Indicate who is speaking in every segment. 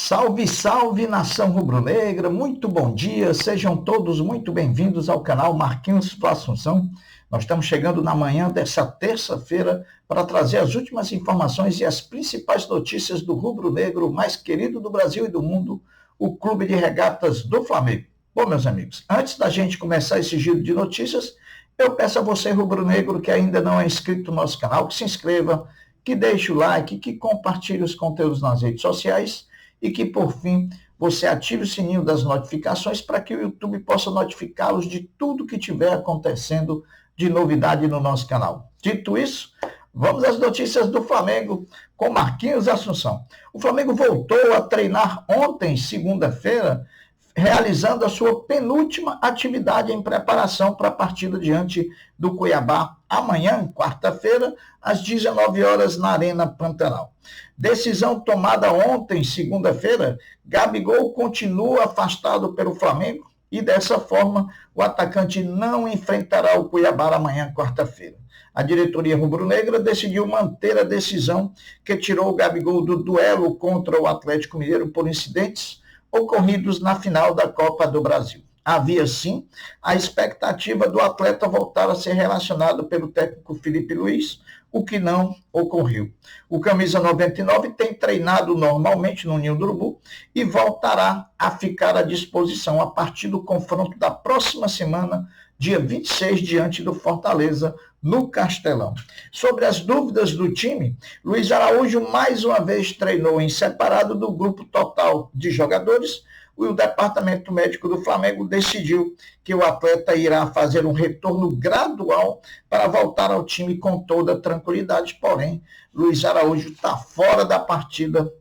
Speaker 1: Salve, salve, nação rubro-negra, muito bom dia, sejam todos muito bem-vindos ao canal Marquinhos Fla Assunção. Nós estamos chegando na manhã dessa terça-feira para trazer as últimas informações e as principais notícias do rubro-negro mais querido do Brasil e do mundo, o Clube de Regatas do Flamengo. Bom, meus amigos, antes da gente começar esse giro de notícias, eu peço a você, rubro-negro, que ainda não é inscrito no nosso canal, que se inscreva, que deixe o like, que compartilhe os conteúdos nas redes sociais e que, por fim, você ative o sininho das notificações para que o YouTube possa notificá-los de tudo que estiver acontecendo de novidade no nosso canal. Dito isso, vamos às notícias do Flamengo com Marquinhos Assunção. O Flamengo voltou a treinar ontem, segunda-feira, realizando a sua penúltima atividade em preparação para a partida diante do Cuiabá, amanhã, quarta-feira, às 19 horas, na Arena Pantanal. Decisão tomada ontem, segunda-feira, Gabigol continua afastado pelo Flamengo e, dessa forma, o atacante não enfrentará o Cuiabá amanhã, quarta-feira. A diretoria rubro-negra decidiu manter a decisão que tirou o Gabigol do duelo contra o Atlético Mineiro por incidentes ocorridos na final da Copa do Brasil. Havia, sim, a expectativa do atleta voltar a ser relacionado pelo técnico Felipe Luiz, o que não ocorreu. O camisa 99 tem treinado normalmente no Ninho do Urubu e voltará a ficar à disposição a partir do confronto da próxima semana, dia 26, diante do Fortaleza, no Castelão. Sobre as dúvidas do time, Luiz Araújo mais uma vez treinou em separado do grupo total de jogadores. O departamento médico do Flamengo decidiu que o atleta irá fazer um retorno gradual para voltar ao time com toda tranquilidade. Porém, Luiz Araújo está fora da partida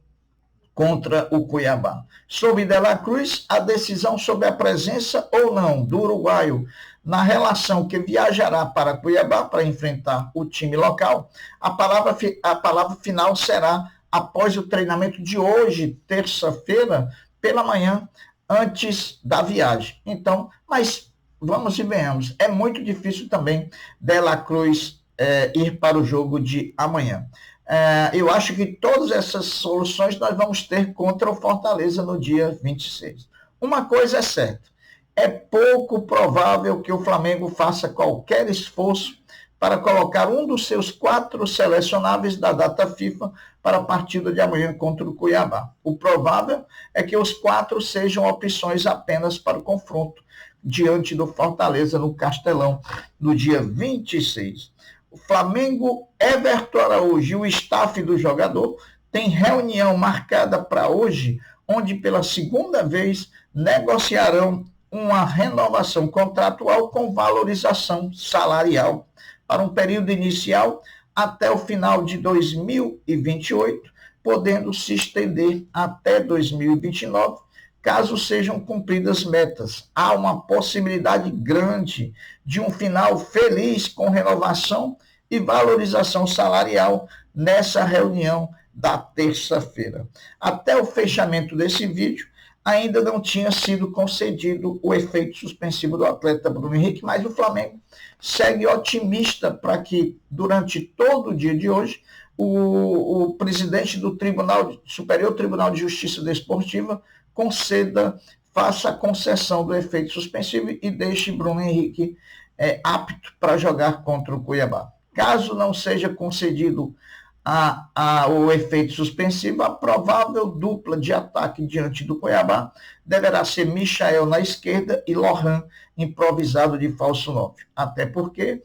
Speaker 1: contra o Cuiabá. Sobre De La Cruz, a decisão sobre a presença ou não do uruguaio na relação que viajará para Cuiabá para enfrentar o time local, a palavra final será após o treinamento de hoje, terça-feira, pela manhã, antes da viagem. Então, mas vamos e venhamos, é muito difícil também De La Cruz ir para o jogo de amanhã. Eu acho que todas essas soluções nós vamos ter contra o Fortaleza no dia 26. Uma coisa é certa, é pouco provável que o Flamengo faça qualquer esforço para colocar um dos seus 4 selecionáveis da data FIFA para a partida de amanhã contra o Cuiabá. O provável é que os 4 sejam opções apenas para o confronto diante do Fortaleza no Castelão, no dia 26. O Flamengo, Everton Araújo e o staff do jogador tem reunião marcada para hoje, onde pela segunda vez negociarão uma renovação contratual com valorização salarial para um período inicial até o final de 2028, podendo se estender até 2029, caso sejam cumpridas metas. Há uma possibilidade grande de um final feliz com renovação e valorização salarial nessa reunião da terça-feira. Até o fechamento desse vídeo, ainda não tinha sido concedido o efeito suspensivo do atleta Bruno Henrique, mas o Flamengo segue otimista para que, durante todo o dia de hoje, o presidente do Superior Tribunal de Justiça Desportiva faça a concessão do efeito suspensivo e deixe Bruno Henrique apto para jogar contra o Cuiabá. Caso não seja concedido o efeito suspensivo, a provável dupla de ataque diante do Cuiabá deverá ser Michael na esquerda e Lohan improvisado de falso 9. Até porque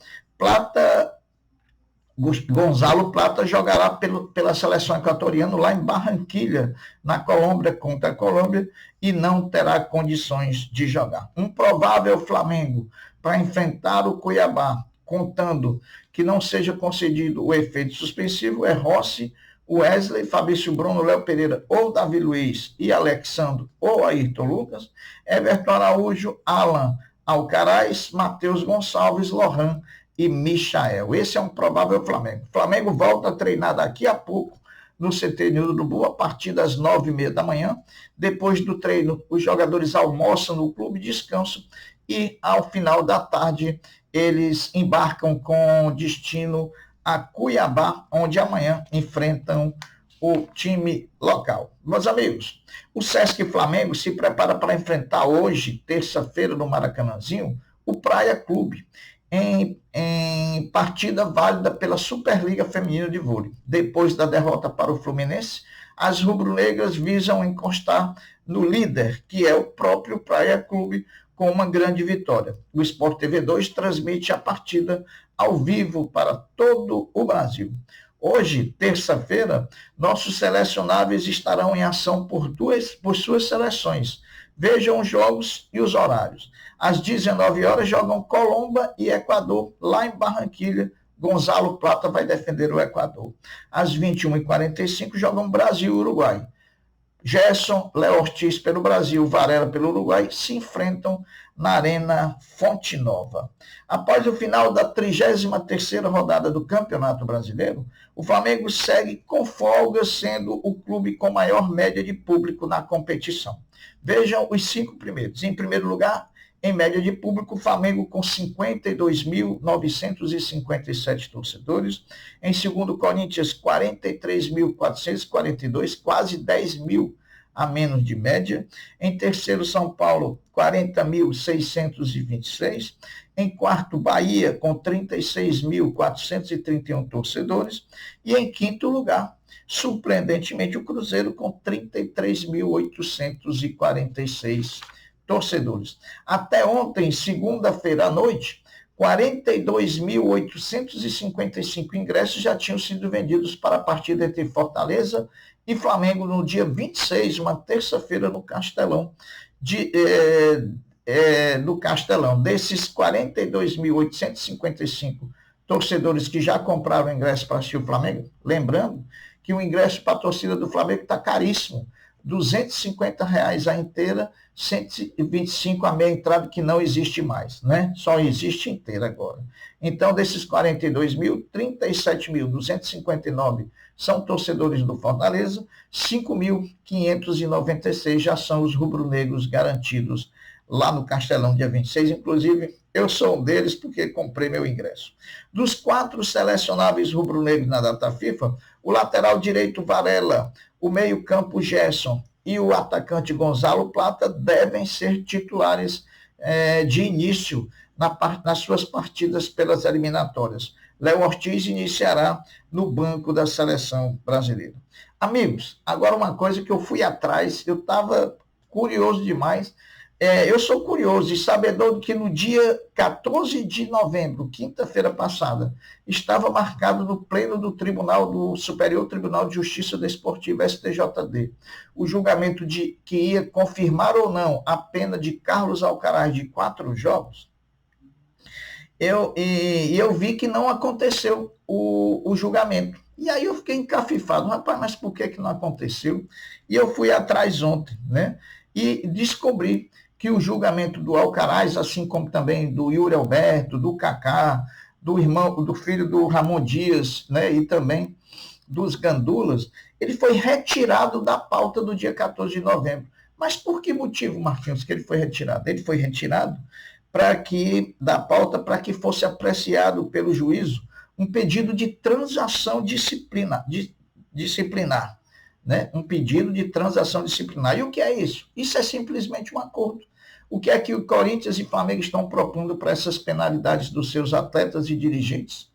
Speaker 1: Gonzalo Plata jogará pela seleção equatoriana lá em Barranquilha, na Colômbia, contra a Colômbia, e não terá condições de jogar. Um provável Flamengo para enfrentar o Cuiabá, contando que não seja concedido o efeito suspensivo, é Rossi, Wesley, Fabrício Bruno, Léo Pereira ou Davi Luiz e Alexandro ou Ayrton Lucas, Everton Araújo, Alan Alcaraz, Matheus Gonçalves, Lohan e Michael. Esse é um provável Flamengo. O Flamengo volta a treinar daqui a pouco no CT Ninho do Urubu a partir das 9h30 da manhã. Depois do treino, os jogadores almoçam no clube, descansam e, ao final da tarde, eles embarcam com destino a Cuiabá, onde amanhã enfrentam o time local. Meus amigos, o Sesc Flamengo se prepara para enfrentar hoje, terça-feira, no Maracanãzinho, o Praia Clube, em partida válida pela Superliga Feminina de Vôlei. Depois da derrota para o Fluminense, as rubro-negras visam encostar no líder, que é o próprio Praia Clube, com uma grande vitória. O Sport TV 2 transmite a partida ao vivo para todo o Brasil. Hoje, terça-feira, nossos selecionáveis estarão em ação por suas seleções. Vejam os jogos e os horários. Às 19 horas jogam Colômbia e Equador, lá em Barranquilha. Gonzalo Plata vai defender o Equador. Às 21h45 jogam Brasil e Uruguai. Gerson, Léo Ortiz pelo Brasil, Varela pelo Uruguai, se enfrentam na Arena Fonte Nova. Após o final da 33ª rodada do Campeonato Brasileiro, o Flamengo segue com folga, sendo o clube com maior média de público na competição. Vejam os 5 primeiros. Em primeiro lugar, em média de público, o Flamengo com 52.957 torcedores. Em segundo, Corinthians, 43.442, quase 10 mil a menos de média. Em terceiro, São Paulo, 40.626. Em quarto, Bahia, com 36.431 torcedores. E em quinto lugar, surpreendentemente, o Cruzeiro, com 33.846 torcedores. Até ontem, segunda-feira à noite, 42.855 ingressos já tinham sido vendidos para a partida entre Fortaleza e Flamengo no dia 26, uma terça-feira, no Castelão. No Castelão. Desses 42.855 torcedores que já compraram ingresso para assistir o Flamengo, lembrando que o ingresso para a torcida do Flamengo está caríssimo, R$ 250 a inteira, 125 a meia entrada, que não existe mais, né? Só existe inteira agora. Então, desses 42 mil, 37.259 são torcedores do Fortaleza, 5.596 já são os rubro-negros garantidos lá no Castelão, dia 26. Inclusive, eu sou um deles porque comprei meu ingresso. Dos 4 selecionáveis rubro-negros na data FIFA, o lateral direito Varela, o meio-campo Gerson e o atacante Gonzalo Plata devem ser titulares de início nas suas partidas pelas eliminatórias. Léo Ortiz iniciará no banco da seleção brasileira. Amigos, agora uma coisa que eu fui atrás, eu estava curioso demais. Eu sou curioso e sabedor de que no dia 14 de novembro, quinta-feira passada, estava marcado no pleno do Superior Tribunal de Justiça Desportiva, STJD, o julgamento que ia confirmar ou não a pena de Carlos Alcaraz de 4 jogos. Eu vi que não aconteceu o julgamento. E aí eu fiquei encafifado, rapaz, mas por que não aconteceu? E eu fui atrás ontem, né? E descobri que o julgamento do Alcaraz, assim como também do Yuri Alberto, do Kaká, do filho do Ramon Dias, né, e também dos Gandulas, ele foi retirado da pauta do dia 14 de novembro. Mas por que motivo, Marquinhos, que ele foi retirado? Ele foi retirado da pauta para que fosse apreciado pelo juízo um pedido de transação disciplinar, né? Um pedido de transação disciplinar. E o que é isso? Isso é simplesmente um acordo. O que é que o Corinthians e Flamengo estão propondo para essas penalidades dos seus atletas e dirigentes?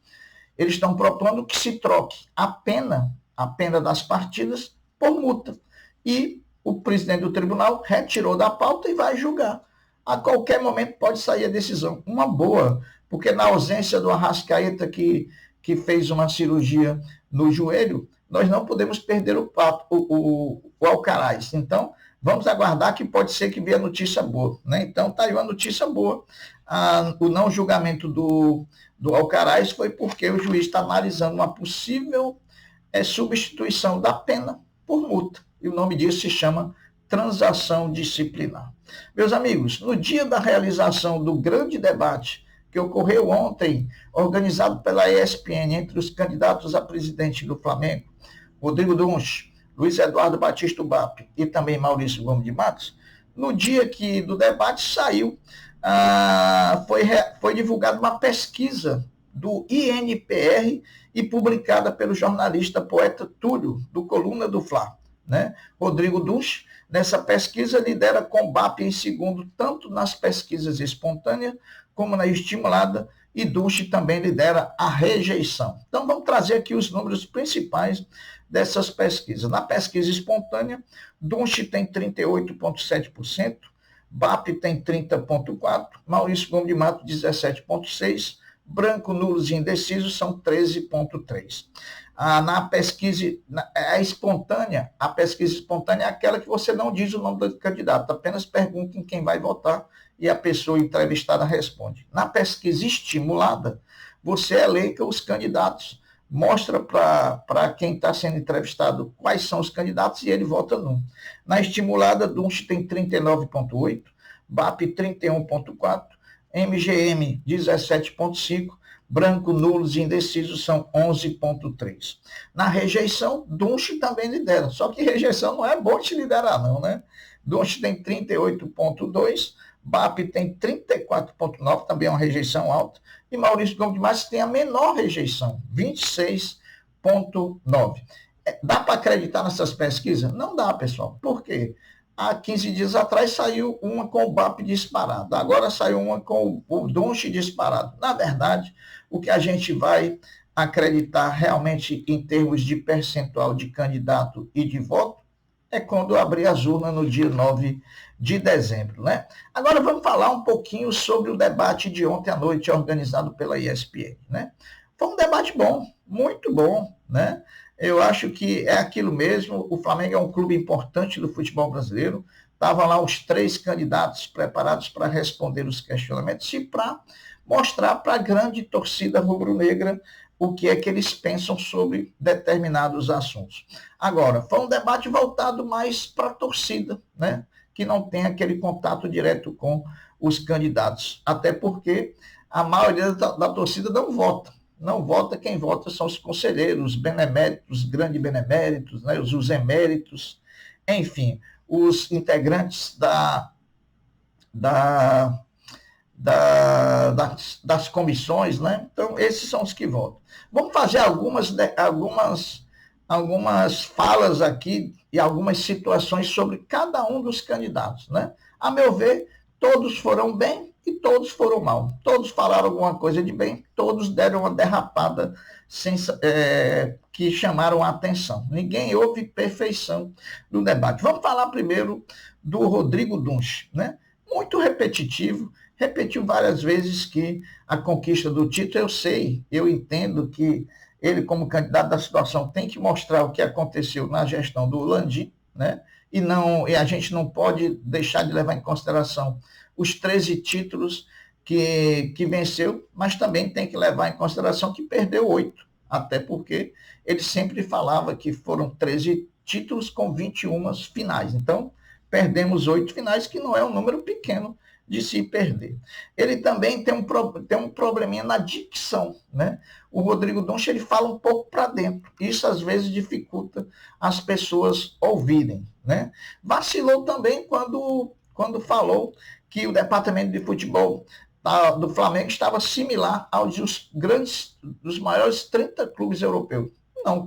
Speaker 1: Eles estão propondo que se troque a pena das partidas por multa. E o presidente do tribunal retirou da pauta e vai julgar. A qualquer momento pode sair a decisão. Uma boa, porque na ausência do Arrascaeta, que fez uma cirurgia no joelho, nós não podemos perder o Alcaraz. Então, vamos aguardar, que pode ser que venha notícia boa, né? Então, está aí uma notícia boa. O não julgamento do Alcaraz foi porque o juiz está analisando uma possível substituição da pena por multa. E o nome disso se chama transação disciplinar. Meus amigos, no dia da realização do grande debate que ocorreu ontem, organizado pela ESPN, entre os candidatos a presidente do Flamengo, Rodrigo Dunch, Luiz Eduardo Batista Ubap e também Maurício Gomes de Matos, no dia do debate saiu, foi divulgada uma pesquisa do INPR e publicada pelo jornalista poeta Túlio, do Coluna do Fla. Né? Rodrigo Dunch, nessa pesquisa, lidera com BAP em segundo, tanto nas pesquisas espontâneas como na estimulada, e Dunch também lidera a rejeição. Então, vamos trazer aqui os números principais dessas pesquisas. Na pesquisa espontânea, Dunch tem 38,7%, BAP tem 30,4%, Maurício Gomes de Mato, 17,6%, branco, nulos e indecisos são 13,3%. Na pesquisa espontânea, a pesquisa espontânea é aquela que você não diz o nome do candidato, apenas pergunta em quem vai votar e a pessoa entrevistada responde. Na pesquisa estimulada, você elenca os candidatos, mostra para quem está sendo entrevistado quais são os candidatos e ele vota num. Na estimulada, Dunch tem 39,8%, BAP 31,4%, MGM 17,5%, branco, nulos e indecisos são 11,3%. Na rejeição, Dunch também lidera, só que rejeição não é bom te liderar não, né? Dunch tem 38,2%, BAP tem 34,9%, também é uma rejeição alta, e Maurício Gomes de Matos tem a menor rejeição, 26,9%. Dá para acreditar nessas pesquisas? Não dá, pessoal. Por quê? Há 15 dias atrás saiu uma com o BAP disparado, agora saiu uma com o Dunch disparado. Na verdade, o que a gente vai acreditar realmente em termos de percentual de candidato e de voto é quando abrir as urnas no dia 9 de dezembro. Né? Agora vamos falar um pouquinho sobre o debate de ontem à noite organizado pela ESPN. Né? Foi um debate bom, muito bom, né? Eu acho que é aquilo mesmo, o Flamengo é um clube importante do futebol brasileiro, estavam lá os 3 candidatos preparados para responder os questionamentos e para mostrar para a grande torcida rubro-negra o que é que eles pensam sobre determinados assuntos. Agora, foi um debate voltado mais para a torcida, né? Que não tem aquele contato direto com os candidatos, até porque a maioria da torcida não vota. Não vota, quem vota são os conselheiros, os beneméritos, grandes beneméritos, né, os eméritos, enfim, os integrantes das comissões, né? Então, esses são os que votam. Vamos fazer algumas falas aqui e algumas situações sobre cada um dos candidatos, né? A meu ver, todos foram bem e todos foram mal. Todos falaram alguma coisa de bem, todos deram uma derrapada que chamaram a atenção. Ninguém houve perfeição no debate. Vamos falar primeiro do Rodrigo Dunch, né? Muito repetitivo, repetiu várias vezes que a conquista do título, eu entendo que ele, como candidato da situação, tem que mostrar o que aconteceu na gestão do Landim, né? E a gente não pode deixar de levar em consideração os 13 títulos que venceu, mas também tem que levar em consideração que perdeu 8, até porque ele sempre falava que foram 13 títulos com 21 finais. Então, perdemos 8 finais, que não é um número pequeno de se perder. Ele também tem um probleminha na dicção, né? O Rodrigo Dunch, ele fala um pouco para dentro. Isso, às vezes, dificulta as pessoas ouvirem, né? Vacilou também quando falou que o departamento de futebol do Flamengo estava similar aos dos maiores 30 clubes europeus. Não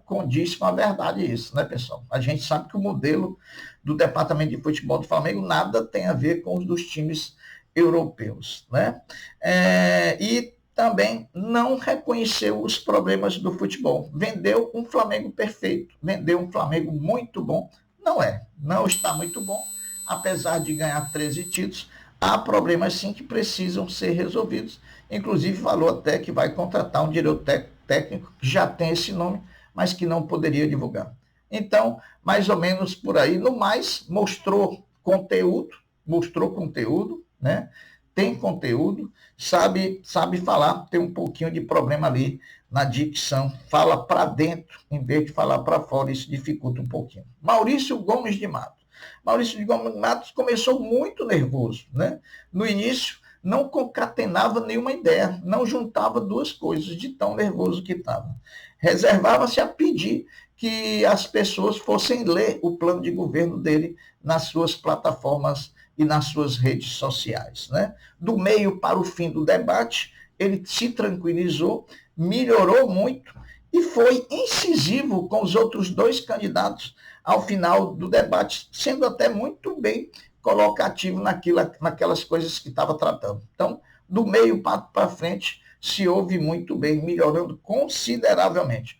Speaker 1: condiz com a verdade isso, né, pessoal? A gente sabe que o modelo do departamento de futebol do Flamengo nada tem a ver com os dos times europeus, né? E também não reconheceu os problemas do futebol. Vendeu um Flamengo perfeito, vendeu um Flamengo muito bom. Não está muito bom, apesar de ganhar 13 títulos. Há problemas sim que precisam ser resolvidos. Inclusive falou até que vai contratar um diretor técnico que já tem esse nome, mas que não poderia divulgar. Então, mais ou menos por aí. No mais, mostrou conteúdo, né? Tem conteúdo, sabe falar, tem um pouquinho de problema ali na dicção, fala para dentro em vez de falar para fora, isso dificulta um pouquinho. Maurício Gomes de Mato. Maurício Gomes de Matos começou muito nervoso, né? No início, não concatenava nenhuma ideia, não juntava duas coisas de tão nervoso que estava. Reservava-se a pedir que as pessoas fossem ler o plano de governo dele nas suas plataformas e nas suas redes sociais, né? Do meio para o fim do debate, ele se tranquilizou, melhorou muito e foi incisivo com os outros dois candidatos ao final do debate, sendo até muito bem colocativo naquelas coisas que estava tratando. Então, do meio para frente, se ouve muito bem, melhorando consideravelmente.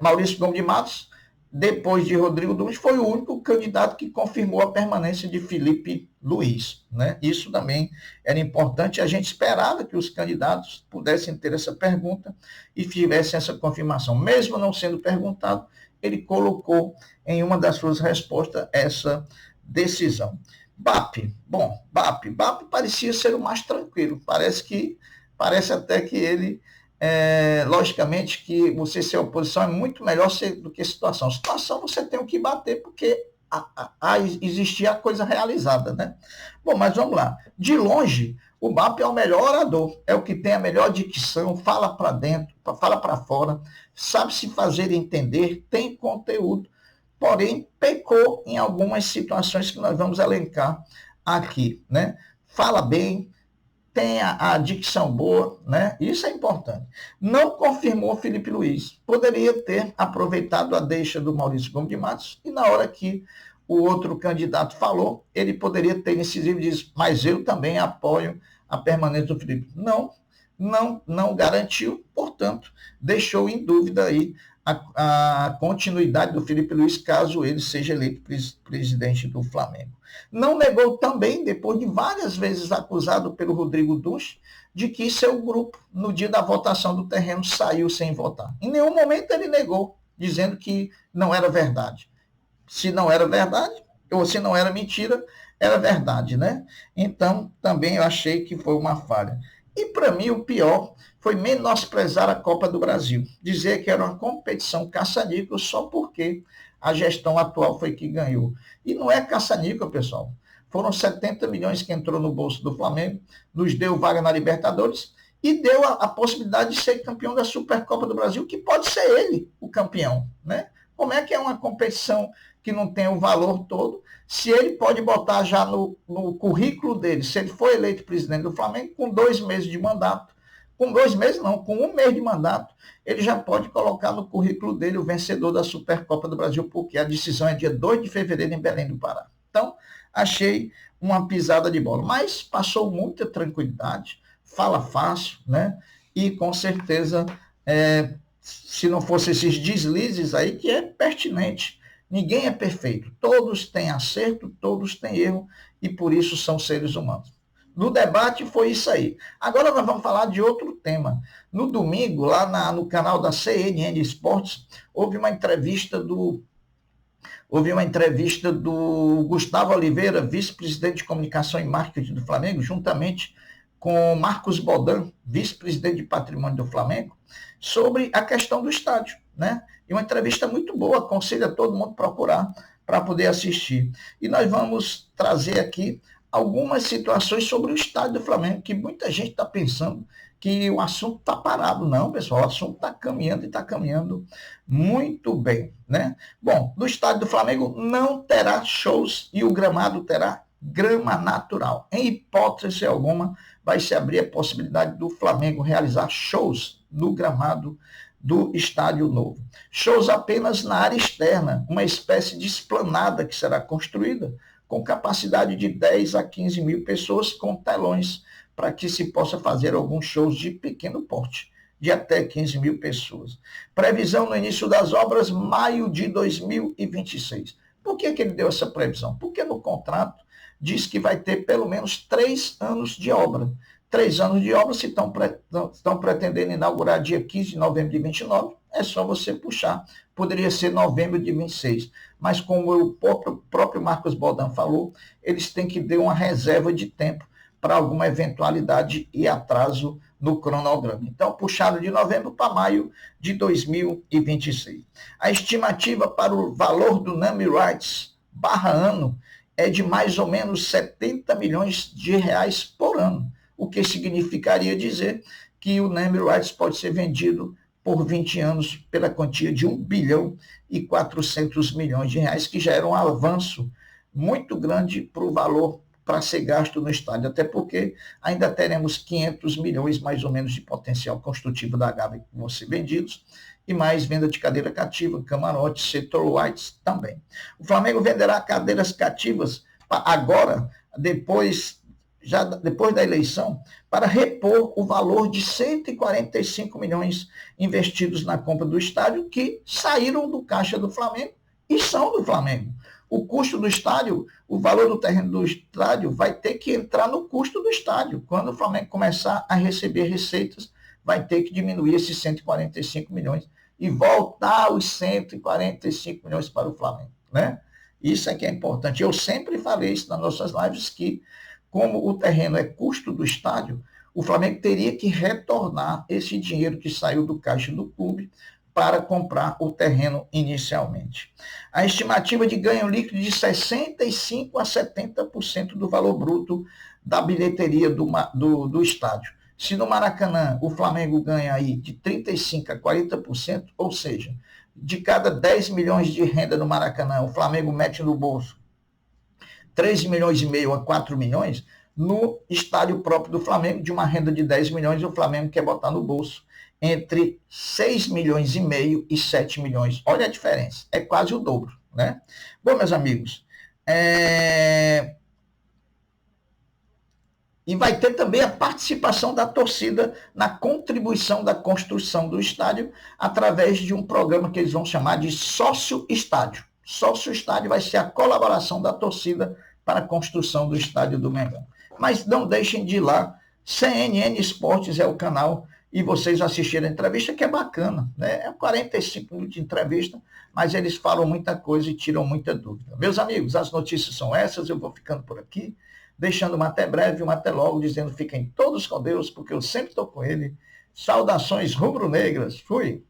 Speaker 1: Maurício Gomes de Matos, depois de Rodrigo Duns, foi o único candidato que confirmou a permanência de Felipe Luiz, né? Isso também era importante. A gente esperava que os candidatos pudessem ter essa pergunta e tivessem essa confirmação. Mesmo não sendo perguntado, ele colocou em uma das suas respostas essa decisão. BAP parecia ser o mais tranquilo. Parece até que ele logicamente que você ser oposição é muito melhor do que situação. Situação você tem o que bater, porque existia a coisa realizada, né? Bom, mas vamos lá. De longe, o BAP é o melhor orador, é o que tem a melhor dicção, fala para dentro, fala para fora, sabe se fazer entender, tem conteúdo, porém pecou em algumas situações que nós vamos elencar aqui, né? Fala bem, tem a dicção boa, né? Isso é importante. Não confirmou Felipe Luiz. Poderia ter aproveitado a deixa do Maurício Gomes de Matos e na hora que o outro candidato falou, ele poderia ter incisivo e disse, mas eu também apoio a permanência do Felipe. Não garantiu, portanto, deixou em dúvida aí a continuidade do Felipe Luiz, caso ele seja eleito presidente do Flamengo. Não negou também, depois de várias vezes acusado pelo Rodrigo Duns, de que seu grupo, no dia da votação do terreno, saiu sem votar. Em nenhum momento ele negou, dizendo que não era verdade. Se não era verdade, ou se não era mentira, era verdade, né? Então, também eu achei que foi uma falha. E, para mim, o pior foi menosprezar a Copa do Brasil. Dizer que era uma competição caça-níquel só porque a gestão atual foi que ganhou. E não é caça-níquel, pessoal. Foram 70 milhões que entrou no bolso do Flamengo, nos deu vaga na Libertadores e deu a possibilidade de ser campeão da Supercopa do Brasil, que pode ser ele o campeão, né? Como é que é uma competição que não tem o valor todo, se ele pode botar já no currículo dele, se ele for eleito presidente do Flamengo, com 2 meses de mandato, com 2 meses não, com 1 mês de mandato, ele já pode colocar no currículo dele o vencedor da Supercopa do Brasil, porque a decisão é dia 2 de fevereiro em Belém do Pará. Então, achei uma pisada de bola, mas passou muita tranquilidade, fala fácil, né? E com certeza, se não fosse esses deslizes aí, que é pertinente. Ninguém é perfeito, todos têm acerto, todos têm erro, e por isso são seres humanos. No debate foi isso aí. Agora nós vamos falar de outro tema. No domingo, lá no canal da CNN Esportes, houve uma entrevista do Gustavo Oliveira, vice-presidente de comunicação e marketing do Flamengo, juntamente com Marcos Bodan, vice-presidente de patrimônio do Flamengo, sobre a questão do estádio, né? E uma entrevista muito boa, aconselho a todo mundo procurar para poder assistir. E nós vamos trazer aqui algumas situações sobre o estádio do Flamengo, que muita gente está pensando que o assunto está parado. Não, pessoal, o assunto está caminhando e está caminhando muito bem, né? Bom, no estádio do Flamengo não terá shows e o gramado terá grama natural. Em hipótese alguma, vai se abrir a possibilidade do Flamengo realizar shows no gramado do Estádio Novo. Shows apenas na área externa, uma espécie de esplanada que será construída com capacidade de 10 a 15 mil pessoas com telões para que se possa fazer alguns shows de pequeno porte, de até 15 mil pessoas. Previsão no início das obras, maio de 2026. Por que ele deu essa previsão? Porque no contrato diz que vai ter pelo menos 3 anos de obra. 3 anos de obra, se estão pretendendo inaugurar dia 15 de novembro de 29, é só você puxar. Poderia ser novembro de 26. Mas como o próprio Marcos Bodan falou, eles têm que ter uma reserva de tempo para alguma eventualidade e atraso no cronograma. Então, puxado de novembro para maio de 2026. A estimativa para o valor do Naming Rights /ano é de mais ou menos 70 milhões de reais por ano, o que significaria dizer que o Naming Rights pode ser vendido por 20 anos pela quantia de 1 bilhão e 400 milhões de reais, que já era um avanço muito grande para o valor para ser gasto no estádio, até porque ainda teremos 500 milhões mais ou menos de potencial construtivo da Gávea que vão ser vendidos, e mais venda de cadeira cativa, camarote, setor whites também. O Flamengo venderá cadeiras cativas agora, depois da eleição, para repor o valor de 145 milhões investidos na compra do estádio, que saíram do caixa do Flamengo e são do Flamengo. O custo do estádio, o valor do terreno do estádio vai ter que entrar no custo do estádio. Quando o Flamengo começar a receber receitas, vai ter que diminuir esses 145 milhões e voltar os 145 milhões para o Flamengo, né? Isso é que é importante. Eu sempre falei isso nas nossas lives, que como o terreno é custo do estádio, o Flamengo teria que retornar esse dinheiro que saiu do caixa do clube para comprar o terreno inicialmente. A estimativa de ganho líquido de 65% a 70% do valor bruto da bilheteria do estádio. Se no Maracanã o Flamengo ganha aí de 35% a 40%, ou seja, de cada 10 milhões de renda no Maracanã, o Flamengo mete no bolso 3,5 milhões a 4 milhões, no estádio próprio do Flamengo, de uma renda de 10 milhões, o Flamengo quer botar no bolso entre 6,5 milhões e 7 milhões. Olha a diferença, é quase o dobro, né? Bom, meus amigos, e vai ter também a participação da torcida na contribuição da construção do estádio através de um programa que eles vão chamar de sócio estádio. Sócio estádio vai ser a colaboração da torcida para a construção do estádio do Mengão. Mas não deixem de ir lá, CNN Esportes é o canal, e vocês assistirem a entrevista, que é bacana, né? É 45 minutos de entrevista, mas eles falam muita coisa e tiram muita dúvida. Meus amigos, as notícias são essas, eu vou ficando por aqui, deixando uma até breve, uma até logo, dizendo fiquem todos com Deus, porque eu sempre estou com ele. Saudações rubro-negras. Fui!